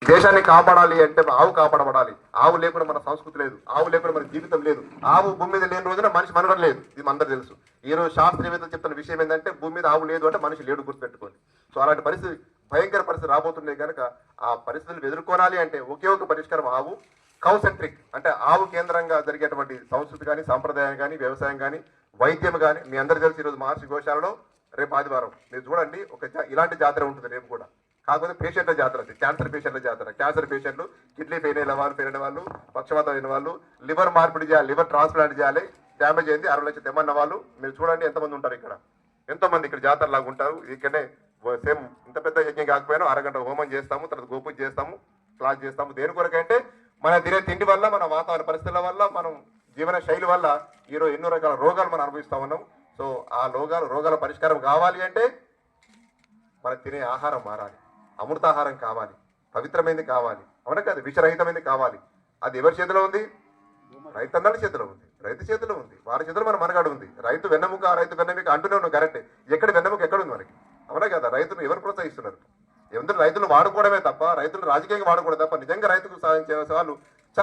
దేశాన్ని కాపాడాలి అంటే ఆవు కాపాడబడాలి. ఆవు లేకుండా మన సంస్కృతి లేదు, ఆవు లేకుండా మన జీవితం లేదు. ఆవు భూమి మీద లేని రోజున మనిషి మనుగడ లేదు. ఇది మనందరూ తెలుసు. ఈ రోజు శాస్త్రీయవేత్తలు చెప్తున్న విషయం ఏంటంటే భూమి మీద ఆవు లేదు అంటే మనిషి లేడు, గుర్తుపెట్టుకోండి. సో అలాంటి పరిస్థితి, భయంకర పరిస్థితి రాబోతుంది కనుక ఆ పరిస్థితులు ఎదుర్కోవాలి అంటే ఒకే ఒక పరిష్కారం ఆవు. కౌసెంట్రిక్ అంటే ఆవు కేంద్రంగా జరిగేటువంటి సంస్కృతి కానీ, సాంప్రదాయం కానీ, వ్యవసాయం కానీ, వైద్యం కానీ. మీ అందరూ తెలిసి ఈరోజు మహర్షి గోశాలలో రేపు ఆదివారం మీరు చూడండి ఇలాంటి జాతర ఉంటుంది రేపు కూడా. కాకపోతే పేషెంట్ల జాతర, క్యాన్సర్ పేషెంట్ల జాతర. క్యాన్సర్ పేషెంట్లు, కిడ్నీ ఫెయిల్ అయిన వాళ్ళు, పక్షవాతం అయిన వాళ్ళు, లివర్ మార్పిడి చేయాలి, లివర్ ట్రాన్స్ప్లాంట్ చేయాలి, డ్యామేజ్ అయింది 60 లక్షలు తెమ్మన్న వాళ్ళు. మీరు చూడండి ఎంతమంది ఉంటారు ఇక్కడ, ఎంతోమంది ఇక్కడ జాతర లాగా ఉంటారు. ఇక్కడనే సేమ్ ఇంత పెద్ద యజ్ఞం కాకపోయినా అరగంట హోమం చేస్తాము, తర్వాత గోపూజ చేస్తాము, క్లాస్ చేస్తాము. దేని కొరకంటే మన తినే తిండి వల్ల, మన వాతావరణ పరిస్థితుల వల్ల, మనం జీవన శైలి వల్ల ఈరోజు ఎన్నో రకాల రోగాలు మనం అనుభవిస్తా ఉన్నాం. సో ఆ రోగాల పరిష్కారం కావాలి అంటే మనం తినే ఆహారం మారాలి, అమృతాహారం కావాలి, పవిత్రమైనది కావాలి, అవునా కాదు, విషరహితమైనది కావాలి. అది ఎవరి చేతిలో ఉంది? రైతన్నల చేతిలో ఉంది, రైతు చేతిలో ఉంది, వారి చేతిలో మన మనగాడు ఉంది. రైతు వెన్నెముక, రైతు వెన్నెముక అంటూనే ఉన్నాం, కరెక్టే. ఎక్కడ వెన్నెముక ఎక్కడ ఉంది మనకి, అవునా కదా? రైతును ఎవరు ప్రోత్సహిస్తున్నారు? ఎందుకు రైతులు వాడుకోవడమే తప్ప, రైతులు రాజకీయంగా వాడుకోవడం తప్ప, నిజంగా రైతుకు సాయం చేసే వాళ్ళు